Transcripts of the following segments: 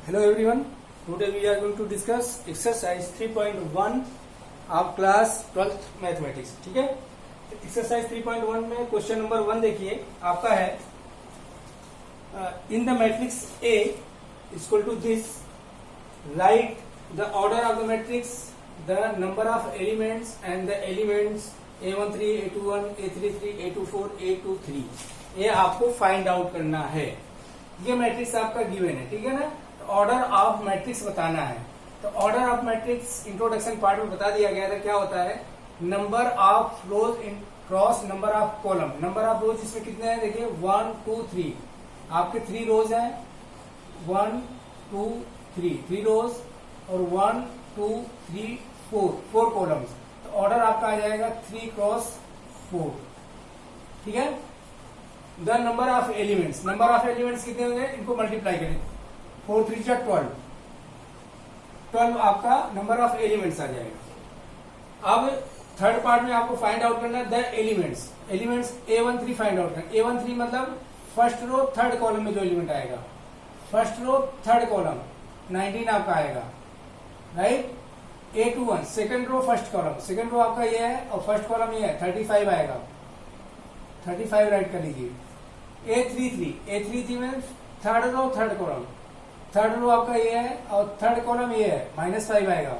Hello everyone. Today we are going to discuss exercise 3.1 of class 12th mathematics. ठीक है. Exercise 3.1 में question number 1 देखिए आपका है in the matrix A equal to this right the order of the matrix the number of elements and the elements A13 A21 A33 A24 A23. ये आपको find out करना है. ये मैट्रिक्स आपका गिवन है. ठीक है ना. ऑर्डर ऑफ मैट्रिक्स बताना है. तो order of matrix introduction part में बता दिया गया था. क्या होता है? Number of rose in cross number of column. Number of रोज इसमें कितने हैं? देखिए 1 2 3 आपके 3 रोज हैं. 1 2 3 रोज और 1 2 3 4 कॉलम्स. तो ऑर्डर आपका आ जाएगा 3 क्रॉस 4. ठीक है. The number of elements. Number of elements कितने होंगे? इनको मल्टीप्लाई करें. 4 3 12. 12 आपका नंबर ऑफ एलिमेंट्स आ जाएगा. अब थर्ड पार्ट में आपको फाइंड आउट करना है the elements. Elements A13 find out करना. A13 मतलब फर्स्ट रो थर्ड कॉलम में जो एलिमेंट आएगा. फर्स्ट रो थर्ड कॉलम 19 आपका आएगा. Right. A21 second row first column. Second row आपका ये है और फर्स्ट कॉलम ये है. 35 आएगा. 35 राइट कर लीजिए. A33 में third row third column. Third row आपका ये है और थर्ड कॉलम ये है. -5 आएगा.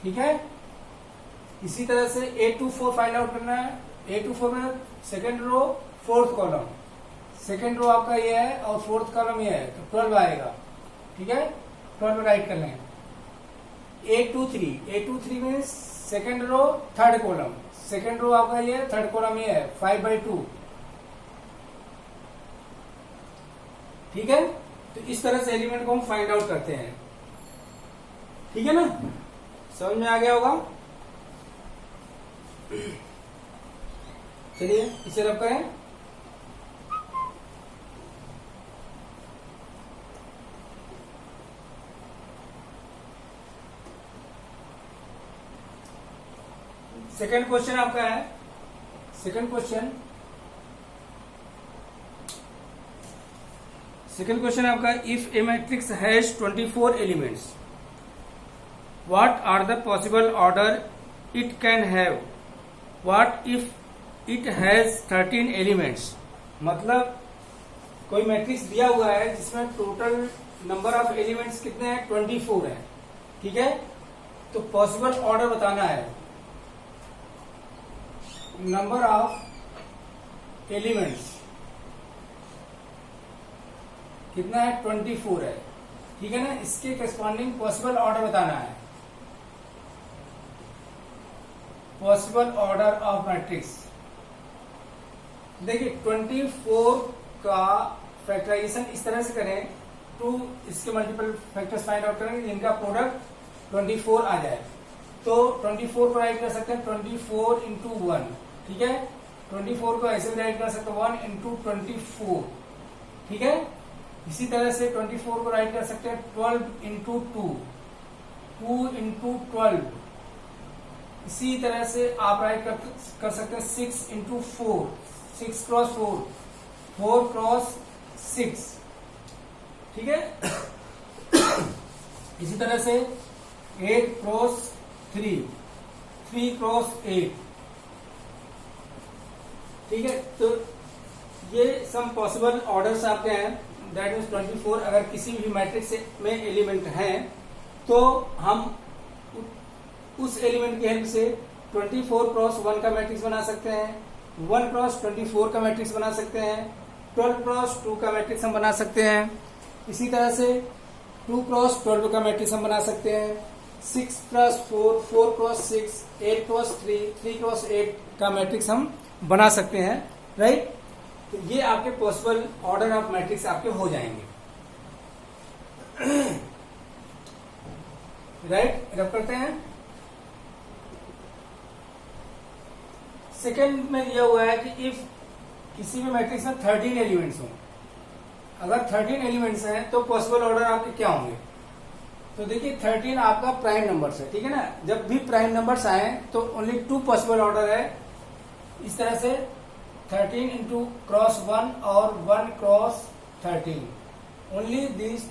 ठीक है. इसी तरह से A24 फाइंड आउट करना है. A24 में second row fourth column. Second row आपका ये है और फोर्थ कॉलम ये है. तो 12 आएगा. ठीक है. 12 राइट कर लें. A23 में second row third column. Second row आपका ये है, थर्ड कॉलम ये है. 5/2. ठीक है. तो इस तरह से एलिमेंट को हम फाइंड आउट करते हैं. ठीक है ना. समझ में आ गया होगा. चलिए इसे रब करें. सेकंड क्वेश्चन आपका है. सेकंड क्वेश्चन आपका if a matrix has 24 elements what are the possible order it can have. What if it has 13 elements. मतलब कोई मैट्रिक्स दिया हुआ है जिसमें टोटल नंबर ऑफ एलिमेंट्स कितने हैं? 24 है. ठीक है. तो पॉसिबल ऑर्डर बताना है. नंबर ऑफ एलिमेंट्स कितना है? 24 है. ठीक है ना. इसके करस्पॉन्डिंग पॉसिबल ऑर्डर बताना है. Possible order of matrix. देखिए 24 का फैक्टराइजेशन इस तरह से करें. 2 इसके मल्टीपल फैक्टर्स फाइंड आउट करेंगे जिनका प्रोडक्ट 24 आ जाए. तो 24 को राइट कर सकते हैं 24 इंटू 1. ठीक है. 24 को ऐसे भी राइट कर सकते हैं 1 इंटू 24. ठीक है. इसी तरह से 24 को राइट कर सकते हैं 12 इंटू 2. 2 इंटू 12. इसी तरह से आप राइट कर सकते हैं 6 इंटू 4. 6 क्रॉस 4. 4 क्रॉस 6. ठीक है. इसी तरह से 8 क्रॉस 3. 3 क्रॉस 8. ठीक है. तो ये सम पॉसिबल ऑर्डर्स आपके हैं. दैट मीन्स 24 अगर किसी भी मैट्रिक्स में एलिमेंट हैं तो हम उस एलिमेंट की हेल्प से 24 क्रॉस 1 का मैट्रिक्स बना सकते हैं. 1 क्रॉस 24 का मैट्रिक्स बना सकते हैं. 12 क्रॉस 2 का मैट्रिक्स हम बना सकते हैं. इसी तरह से 2 क्रॉस 12 का मैट्रिक्स हम बना सकते हैं. 6 क्रॉस 4, 4 क्रॉस 6, 8 क्रॉस 3, 3 क्रॉस 8 का मैट्रिक्स हम बना सकते हैं. राइट. तो ये आपके पॉसिबल ऑर्डर ऑफ मैट्रिक्स आपके हो जाएंगे. राइट. रब करते हैं. सेकेंड में दिया हुआ है कि इफ किसी भी मैट्रिक्स में 13 एलिमेंट्स हों. अगर 13 एलिमेंट्स हैं तो पॉसिबल ऑर्डर आपके क्या होंगे? तो देखिए 13 आपका प्राइम नंबर्स है. ठीक है ना. जब भी प्राइम नंबर्स आए तो ओनली 2 पॉसिबल ऑर्डर है. इस तरह से 13 इंटू क्रॉस 1 और 1 cross 13. Only this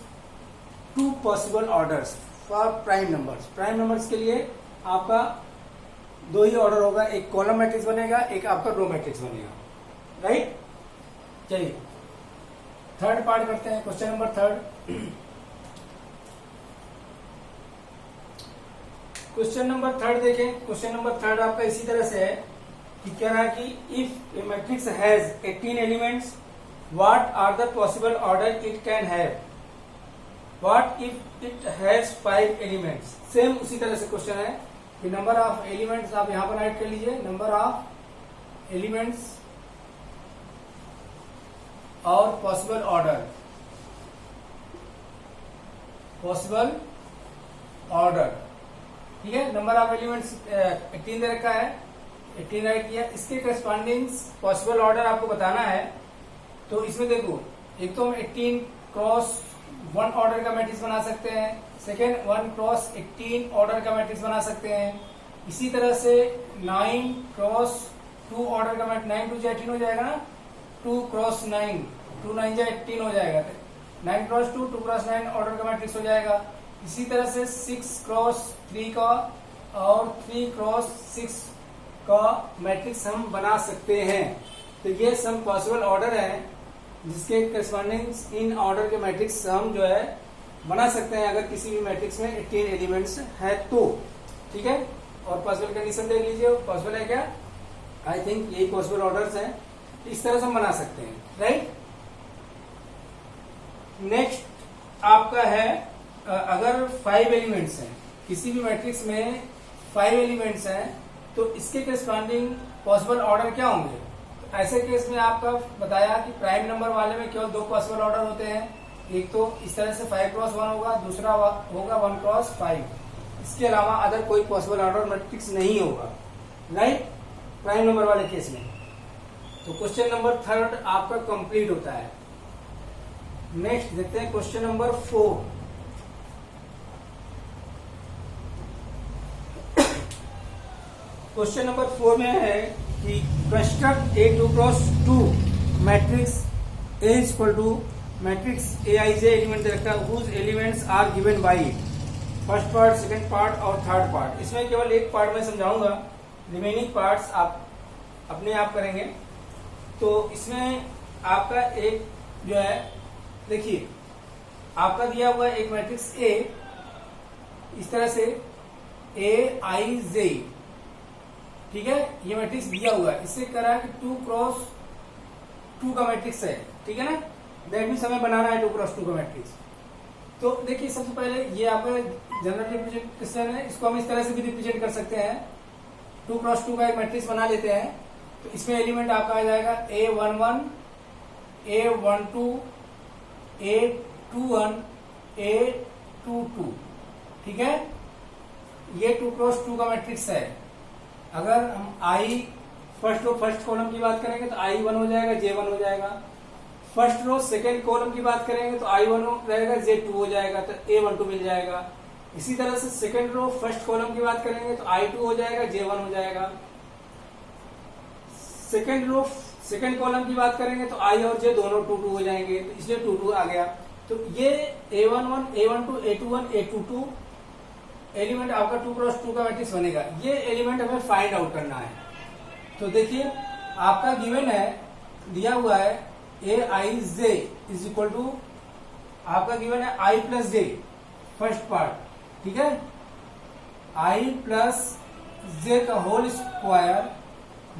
two possible orders for prime numbers. Prime numbers के लिए आपका दो ही ऑर्डर होगा, एक कॉलम मैट्रिक्स बनेगा, एक आपका रो मैट्रिक्स बनेगा, राइट। चलिए थर्ड पार्ट करते हैं, question number third. Question number third देखें। क्वेश्चन नंबर थर्ड आपका इसी तरह से है कि कह रहा है कि if a matrix has 18 elements what are the possible order it can have, what if it has 5 elements. Same उसी तरह से क्वेश्चन है कि नंबर ऑफ एलिमेंट्स आप यहां पर राइट कर लीजिए, नंबर ऑफ एलिमेंट्स और पॉसिबल ऑर्डर, पॉसिबल ऑर्डर, ठीक है। नंबर ऑफ एलिमेंट्स 18 दे रखा है, 18 राइट किया। इसके करस्पॉन्डिंग पॉसिबल ऑर्डर आपको बताना है। तो इसमें देखो, एक तो हम 18 क्रॉस 1 ऑर्डर का मैट्रिक्स बना सकते हैं, सेकेंड 1 क्रॉस 18 ऑर्डर का मैट्रिक्स बना सकते हैं। इसी तरह से 9 क्रॉस 2 ऑर्डर का मैट्रिक्स, 9 2 18 हो जाएगा ना, 2 क्रॉस 9, 2 9 18 हो जाएगा, 9 क्रॉस 2, 2 क्रॉस 9 ऑर्डर का मैट्रिक्स हो जाएगा। इसी तरह से 6 क्रॉस 3 का और 3 क्रॉस 6 का मैट्रिक्स हम बना सकते हैं। तो ये सम पॉसिबल ऑर्डर है जिसके करस्पॉन्डिंग इन ऑर्डर के मैट्रिक्स हम जो है बना सकते हैं अगर किसी भी मैट्रिक्स में 18 एलिमेंट्स है तो, ठीक है। और पॉसिबल कंडीशन देख लीजिए, पॉसिबल है क्या, आई थिंक यही पॉसिबल ऑर्डर्स हैं, इस तरह से हम बना सकते हैं, राइट। नेक्स्ट आपका है अगर 5 एलिमेंट्स हैं, किसी भी मैट्रिक्स में 5 एलिमेंट्स हैं तो इसके करस्पॉन्डिंग पॉसिबल ऑर्डर क्या होंगे। तो ऐसे केस में आपका बताया कि प्राइम नंबर वाले में केवल 2 पॉसिबल ऑर्डर होते हैं, एक तो इस तरह से 5 क्रॉस 1 होगा, दूसरा होगा 1 क्रॉस 5। इसके अलावा अदर कोई पॉसिबल ऑर्डर मैट्रिक्स नहीं होगा, राइट, प्राइम नंबर वाले केस में। तो क्वेश्चन नंबर थर्ड आपका कंप्लीट होता है। नेक्स्ट देखते हैं क्वेश्चन नंबर 4। क्वेश्चन नंबर 4 में है कि construct a 2 cross 2 matrix A equal to matrix A i j element रखा है, whose elements are given by first part, second part और थर्ड पार्ट। इसमें केवल एक पार्ट में समझाऊंगा, रिमेनिंग पार्ट्स आप अपने आप करेंगे। तो इसमें आपका एक जो है, देखिए आपका दिया हुआ है एक मैट्रिक्स ए, इस तरह से ए आई जे, ठीक है, ये मैट्रिक्स दिया हुआ है। इससे कह रहा है कि 2 क्रॉस 2 का मैट्रिक्स है, ठीक है ना, दैट मीन्स हमें बनाना है 2 क्रॉस 2 का मैट्रिक्स। तो देखिए सबसे पहले ये आपका जनरल रिप्रेजेंटेशन है, इसको हम इस तरह से भी रिप्रेजेंट कर सकते हैं। 2 क्रॉस 2 का एक मैट्रिक्स बना लेते हैं। तो इसमें एलिमेंट आपका आ जाएगा A11, A12, A21, A22, ठीक है। ये 2 क्रॉस 2 का मैट्रिक्स है। अगर हम आई फर्स्ट रो फर्स्ट कॉलम की बात करेंगे तो I1 हो जाएगा, J1 हो जाएगा। फर्स्ट रो सेकेंड कॉलम की बात करेंगे तो I1 रहेगा, J2 हो जाएगा, तो A12 मिल जाएगा। इसी तरह से सेकेंड रो फर्स्ट कॉलम की बात करेंगे तो I2 हो जाएगा, J1 हो जाएगा। सेकेंड रो सेकेंड कॉलम की बात करेंगे तो I और J दोनों 2 2 हो जाएंगे, तो इसलिए 2 2 आ गया। तो ये A11, A12, A21, A22 element आपका 2 क्रॉस 2 का मैट्रिक्स बनेगा। ये एलिमेंट हमें फाइंड आउट करना है। तो देखिए आपका गिवन है, दिया हुआ है ए i J is equal to, आपका गिवन है आई प्लस जे फर्स्ट पार्ट, ठीक है, आई प्लस जे का होल स्क्वायर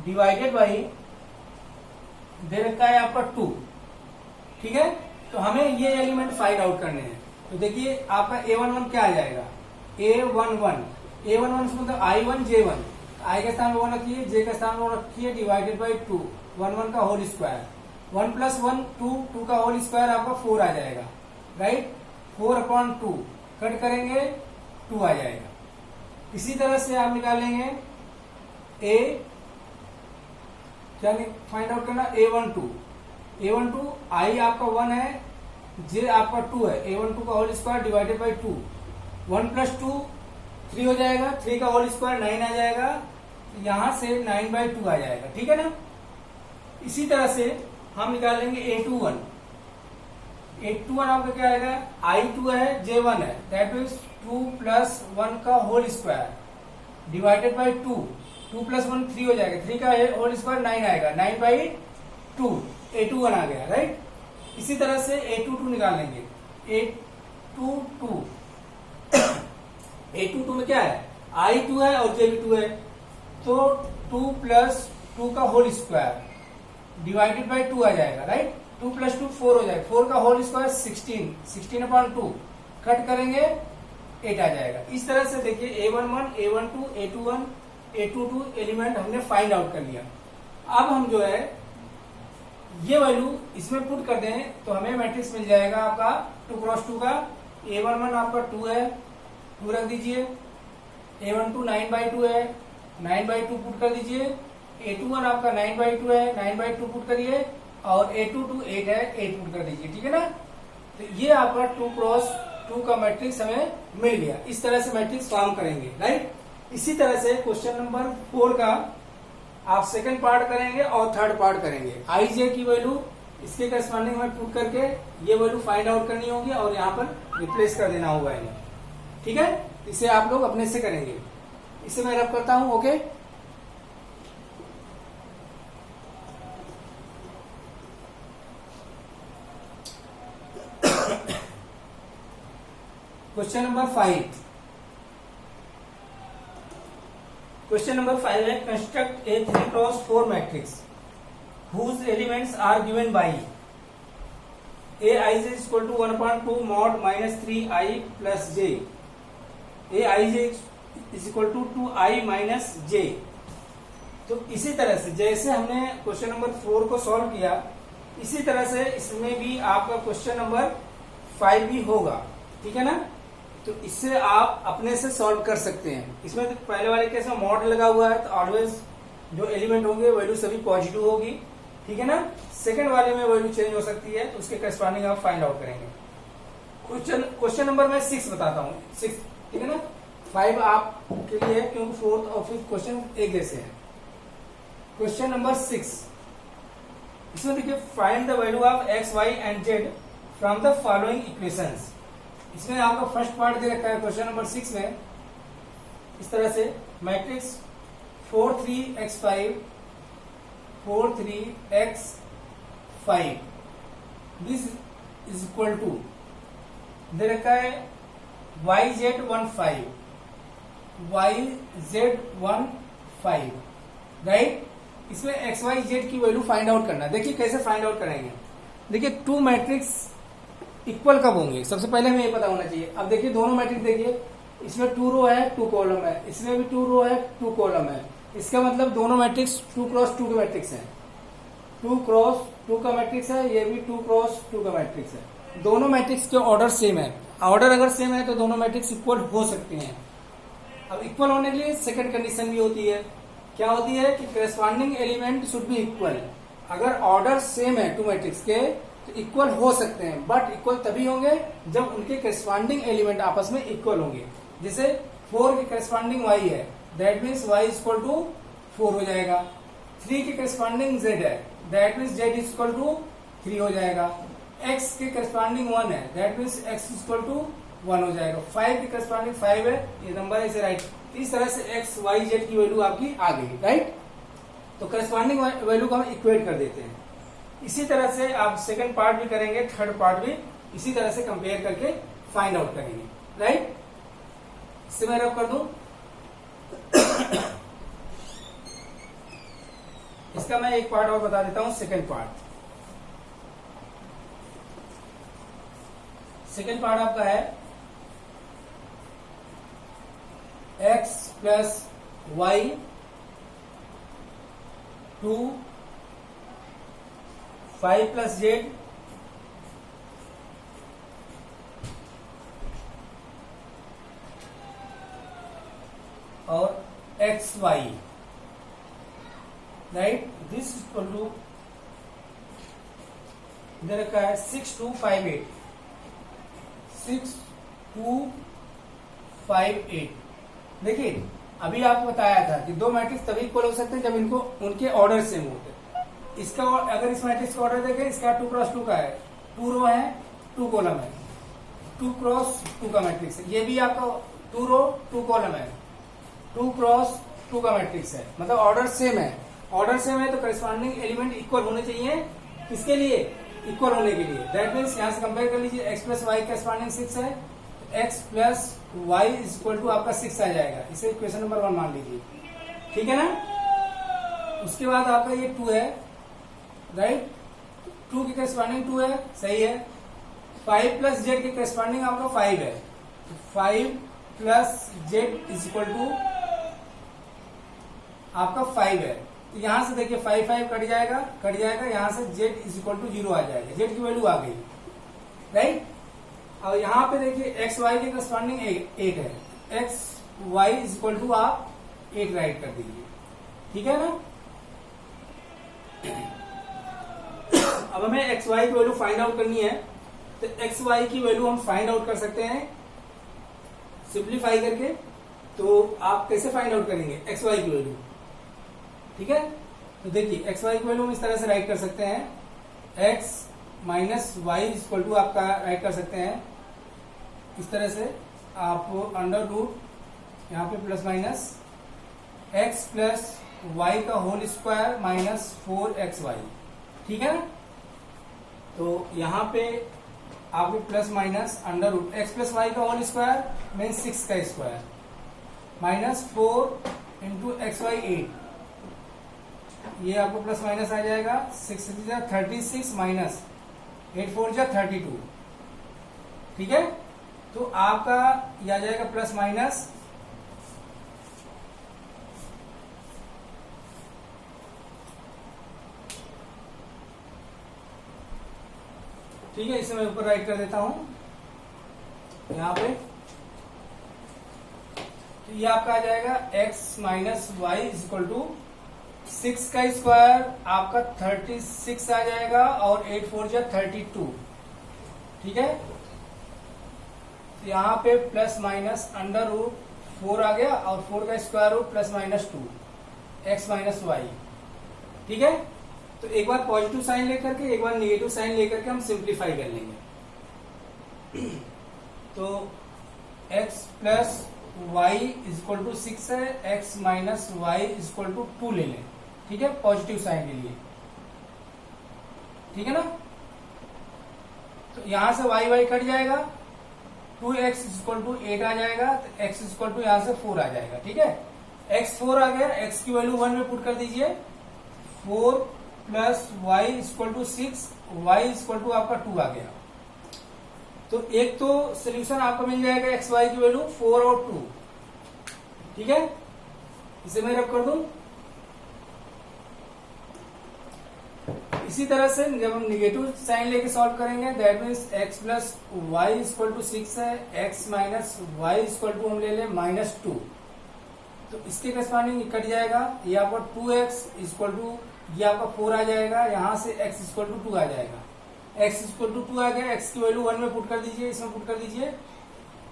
डिवाइडेड बाई दे रखा है आपका 2, ठीक है। तो हमें ये एलिमेंट फाइंड आउट करने हैं। तो देखिए आपका A11 क्या आ जाएगा, A11 मतलब I1 J1, I के स्थान में 1 रखिए, J के स्थान में 1 रखिए, डिवाइडेड बाई 2, 1 का होल स्क्वायर, 1 प्लस 1 2, 2 का होल स्क्वायर आपका 4 आ जाएगा, राइट, 4/2 कट करेंगे 2 आ जाएगा। इसी तरह से आप निकालेंगे A, क्या फाइंड आउट करना, A12 I आपका 1 है, J आपका 2 है, A12 का whole square divided by 2, 1 plus 2 3 हो जाएगा, 3 का होल स्क्वायर 9 आ जाएगा, यहां से 9/2 आ जाएगा, ठीक है ना। इसी तरह से हम निकालेंगे A21 A21 आपका क्या आएगा, I2 है J1 है, दैट मीन्स 2 प्लस 1 का whole square divided by 2, 2 plus 1 3 हो जाएगा, 3 का होल स्क्वायर 9 आएगा, 9 बाई 2, A21 आ गया, राइट। इसी तरह से A22 निकालेंगे, A22 A22 में क्या है, I2 है और J2 है, तो 2 प्लस 2 का होल स्क्वायर डिवाइडेड बाई 2 आ जाएगा, राइट। 2 प्लस 2 4 हो जाएगा, 4 का होल स्क्वायर 16, 16/2 कट करेंगे 8 आ जाएगा। इस तरह से देखिए A11, A12, A21, A22 element हमने फाइंड आउट कर लिया। अब हम जो है ये वैल्यू इसमें पुट कर दें तो हमें मैट्रिक्स मिल जाएगा आपका 2x2 का। A11 आपका 2 है, 2 रख दीजिए। A12 9/2 है, 9/2 पुट कर दीजिए। A21 आपका 9/2 है, 9/2 पुट करिए, और A22 8 है, 8 पुट कर दीजिए, ठीक है ना। तो ये आपका 2x2 का मैट्रिक्स हमें मिल गया। इस तरह से मैट्रिक्स फॉर्म करेंगे, राइट। इसी तरह से क्वेश्चन नंबर 4 का आप सेकंड पार्ट करेंगे और थर्ड पार्ट करेंगे। IJ की वैल्यू इसके करस्पॉन्डिंग में पुट करके ये वैल्यू फाइंड आउट करनी होगी और यहाँ पर रिप्लेस कर देना होगा इन्हें, ठीक है। इसे आप लोग अपने से करेंगे। इसे मैं रब करता हूं, okay. Question number 5। Question number 5 है, construct A 3x4 matrix whose elements are given by Aij is equal to 1/2 mod minus 3i plus j, Aij is equal to 2i minus j। तो इसी तरह से जैसे हमने क्वेश्चन नंबर 4 को solve किया, इसी तरह से इसमें भी आपका क्वेश्चन नंबर 5 भी होगा, ठीक है ना। तो इससे आप अपने से सॉल्व कर सकते हैं। इसमें पहले वाले केस में मॉड लगा हुआ है तो ऑलवेज जो एलिमेंट होंगे वैल्यू सभी पॉजिटिव होगी, ठीक है ना। सेकंड वाले में वैल्यू चेंज हो सकती है, तो उसके करस्पॉन्डिंग आप फाइंड आउट करेंगे। क्वेश्चन नंबर मैं 6 बताता हूँ, 6, ठीक है ना। 5 आपके लिए है क्योंकि 4th और 5th क्वेश्चन एक जैसे हैं। क्वेश्चन नंबर 6, इसमें देखिए, find the value of x, y and z from the following equations. इसमें आपका फर्स्ट पार्ट दे रखा है क्वेश्चन नंबर 6 में इस तरह से, matrix 4 3 x5 4 3 x5 this is equal to दे रखा है yz15 yz15, राइट। इसमें x y z की वैल्यू फाइंड आउट करना है। देखिए कैसे फाइंड आउट करेंगे। देखिए टू मैट्रिक्स इक्वल कब होंगे, सबसे पहले हमें ये पता होना चाहिए। अब देखिए दोनों मैट्रिक्स देखिए, इसमें 2 रो है 2 कॉलम है, इसमें भी 2 रो है 2 कॉलम है। इसका मतलब दोनों मैट्रिक्स 2x2 के मैट्रिक्स हैं, 2x2 का मैट्रिक्स है, ये भी 2x2 का मैट्रिक्स है। दोनों मैट्रिक्स के ऑर्डर सेम है। ऑर्डर अगर सेम है तो दोनों मैट्रिक्स इक्वल हो सकते हैं। अब इक्वल होने के लिए सेकंड कंडीशन भी होती है, क्या होती है कि corresponding element should be equal. अगर ऑर्डर सेम है टू मैट्रिक्स के तो इक्वल हो सकते हैं, बट इक्वल तभी होंगे जब उनके करस्पॉन्डिंग एलिमेंट आपस में इक्वल होंगे। जैसे 4 के करस्पॉन्डिंग y है, that means y is equal to 4 हो जाएगा। 3 के करस्पॉन्डिंग z है, that means z is equal to 3 हो जाएगा। x के करस्पॉन्डिंग 1 है, that means x is equal to 1 हो जाएगा। 5 के करस्पॉन्डिंग 5 है, ये नंबर है, इसे राइट। इस तरह से x y z की वैल्यू आपकी आ गई, राइट। तो करस्पॉन्डिंग वैल्यू को हम इक्वेट कर देते हैं। इसी तरह से आप सेकंड पार्ट भी करेंगे, थर्ड पार्ट भी इसी तरह से कंपेयर करके फाइंड आउट करेंगे, राइट। इससे मैं रब कर दूं, इसका मैं एक पार्ट और बता देता हूं, सेकंड पार्ट। सेकंड पार्ट आपका है x plus y 2 5 plus z और x y, right. This equal to इधर रखा है 6258 6258। देखिए अभी आपको बताया था कि दो मैट्रिक्स तभी इक्वल हो सकते हैं जब इनको उनके ऑर्डर सेम होते हैं। इसका अगर इस मैट्रिक्स का ऑर्डर देखें, इसका 2x2 का है, 2 रो है 2 कॉलम है, 2 क्रॉस 2 का मैट्रिक्स है। ये भी आपका 2 रो 2 कॉलम है, 2 क्रॉस 2 का मैट्रिक्स है, मतलब ऑर्डर सेम है। ऑर्डर सेम है तो करस्पॉन्डिंग एलिमेंट इक्वल होने चाहिए, किसके लिए? इक्वल होने के लिए। दैट मीन्स यहां से कंपेयर कर लीजिए, x प्लस वाई करस्पॉन्डिंग 6 है, x plus y is equal to आपका 6 आ जाएगा। इसे इक्वेशन नंबर 1 मान लीजिए, ठीक है ना। उसके बाद आपका ये 2 है, राइट, 2 के करस्पॉन्डिंग 2 है, सही है। 5 प्लस जेड के करस्पॉन्डिंग आपका 5 है, 5 plus z is equal to आपका 5 है। तो यहां से देखिए 5 5 कट जाएगा, यहां से z इज इक्वल टू 0 आ जाएगा, z की वैल्यू आ गई, राइट। और यहां पे देखिए एक्स वाई के करस्पॉन्डिंग 8 है, x y is equal to आप 8 राइट कर दीजिए, ठीक है ना। अब हमें एक्स वाई की वैल्यू फाइंड आउट करनी है, तो एक्स वाई की वैल्यू हम फाइंड आउट कर सकते हैं सिंप्लीफाई करके। तो आप कैसे फाइंड आउट करेंगे एक्स वाई की वैल्यू, ठीक है। तो देखिए एक्स वाई की वैल्यू हम इस तरह से राइट कर सकते हैं, x minus y equal to आपका राइट कर सकते हैं इस तरह से, आप अंडर रूट यहाँ पे plus minus x plus y का होल स्क्वायर माइनस 4xy, ठीक है ना। तो यहाँ पे आपके plus minus under root x plus y का होल स्क्वायर मीन 6 का square minus 4 into x y 8, ये आपको प्लस माइनस आ जाएगा, 6 36 माइनस 8 4 32, ठीक है। तो आपका ये आ जाएगा प्लस माइनस ठीक है, इसे मैं ऊपर राइट कर देता हूं यहां पे। तो ये आपका आ जाएगा x minus y is equal to 6 का स्क्वायर आपका 36 आ जाएगा और 8 4 32, ठीक है। तो यहाँ पे प्लस माइनस अंडर रूट 4 आ गया और 4 का square root plus minus 2 x minus y, ठीक है। तो एक बार पॉजिटिव साइन लेकर के एक बार नेगेटिव साइन लेकर के हम सिंप्लीफाई कर लेंगे। तो x plus y is equal to 6 है, x minus y is equal to 2 ले लें, ठीक है, पॉजिटिव साइन के लिए, ठीक है ना। तो यहां से वाई वाई कट जाएगा, 2x इज इक्वल टू 8 आ जाएगा, तो x इज इक्वल टू यहां से 4 आ जाएगा, ठीक है। x 4 आ गया, x की वैल्यू 1 में पुट कर दीजिए, 4 plus y is equal to 6, y is equal to आपका 2 आ गया। तो एक तो सोल्यूशन आपको मिल जाएगा एक्स वाई की वैल्यू 4 और 2, ठीक है। इसे मैं रब कर दूं। इसी तरह से जब हम निगेटिव साइन लेके सॉल्व करेंगे, that means x plus y equal to 6 है, x minus y equal to हम ले लें माइनस 2, तो इसके करस्पॉन्डिंग कट जाएगा, ये आपका 2x इक्वल टू ये आपका 4 आ जाएगा, यहां से x इक्वल टू 2 आ जाएगा, x इक्वल टू 2 आ गया, x की वैल्यू 1 में पुट कर दीजिए, इसमें पुट कर दीजिए,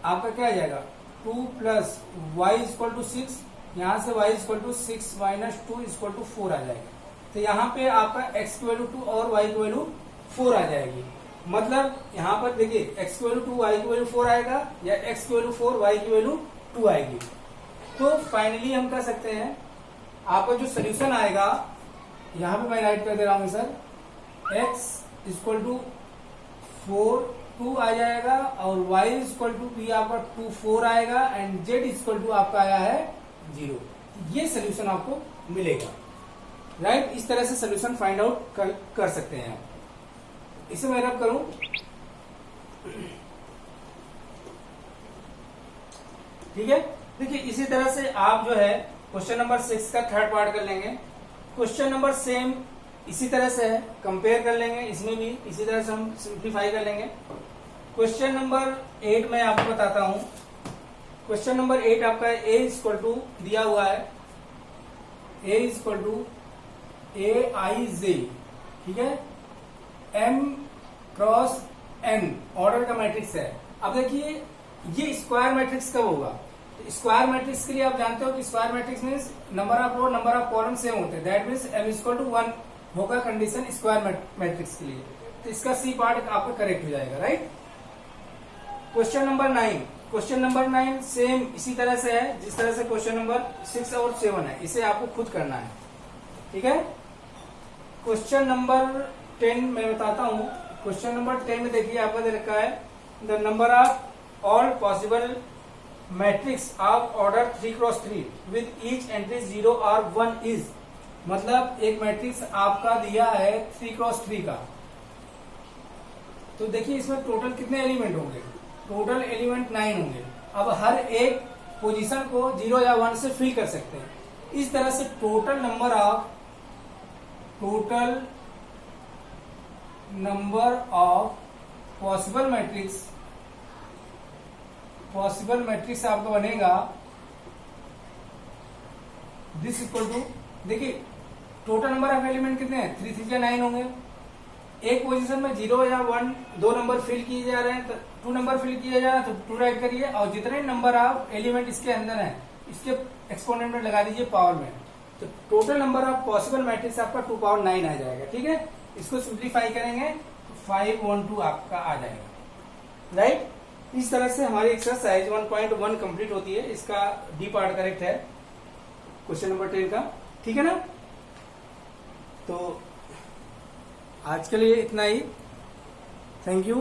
आपका क्या आ जाएगा 2 प्लस वाई इक्वल टू 6, यहां से y equal to 6 minus 2 equal to 4 आ जाएगा। तो यहाँ पे आपका x की वैल्यू 2 और y की वैल्यू 4 आ जाएगी। मतलब यहाँ पर देखिए x की वैल्यू 2 y की वैल्यू 4 आएगा, या x की वैल्यू 4 y की वैल्यू 2 आएगी। तो फाइनली हम कह सकते हैं आपका जो सोल्यूशन आएगा, यहाँ पे मैं राइट कर दे रहा हूँ सर, x इक्वल टू 4 2 आ जाएगा और y इक्वल टू भी आपका 2 4 आएगा एंड z इक्वल टू आपका आया है 0। ये सोल्यूशन आपको मिलेगा, राइट। इस तरह से सोल्यूशन फाइंड आउट कर सकते हैं आप। इसे मैं रब करूं, ठीक है। देखिए इसी तरह से आप जो है क्वेश्चन नंबर 6 का थर्ड पार्ट कर लेंगे। क्वेश्चन नंबर सेम इसी तरह से है, कंपेयर कर लेंगे, इसमें भी इसी तरह से हम सिंप्लीफाई कर लेंगे। क्वेश्चन नंबर 8 मैं आपको बताता हूं। क्वेश्चन नंबर 8 आपका a इक्वल टू दिया हुआ है, a इक्वल टू aij, ठीक है, m क्रॉस n ऑर्डर का मैट्रिक्स है। अब देखिए ये स्क्वायर मैट्रिक्स कब होगा, स्क्वायर मैट्रिक्स के लिए आप जानते हो कि square matrix means number of row number of column same होते हैं, that means m equal to 1 होगा कंडीशन स्क्वायर मैट्रिक्स के लिए। तो इसका सी पार्ट आपका करेक्ट हो जाएगा, right. Question number 9, question number 9 same इसी तरह से है जिस तरह से क्वेश्चन नंबर 6 और 7 है, इसे आपको खुद करना है, ठीक है। क्वेश्चन नंबर 10 मैं बताता हूँ। क्वेश्चन नंबर 10 में देखिए आपका दे रखा है the number of all possible matrix of order 3x3 with each entry 0 और 1 इज, मतलब एक मैट्रिक्स आपका दिया है 3x3 का, तो देखिए इसमें टोटल कितने एलिमेंट होंगे, टोटल एलिमेंट 9 होंगे। अब हर एक पोजीशन को 0 या 1 से फिल कर सकते हैं। इस तरह से total number of possible matrix आपका बनेगा दिस इक्वल टू, देखिए टोटल नंबर ऑफ एलिमेंट कितने हैं, 3 3 9 होंगे। एक पोजीशन में 0 या 1 दो नंबर फिल किए जा रहे हैं, तो 2 नंबर फिल किया जा रहा है तो 2 राइट करिए, और जितने नंबर ऑफ एलिमेंट इसके अंदर है इसके एक्सपोनेंट में लगा दीजिए पावर में, तो total number of possible matrix आपका 2 पावर 9 आ जाएगा, ठीक है। इसको सिंप्लीफाई करेंगे तो 512 आपका आ जाएगा, राइट। इस तरह से हमारी एक्सरसाइज 1.1 कंप्लीट होती है। इसका डी पार्ट करेक्ट है क्वेश्चन नंबर 10 का, ठीक है ना। तो आज के लिए इतना ही, थैंक यू।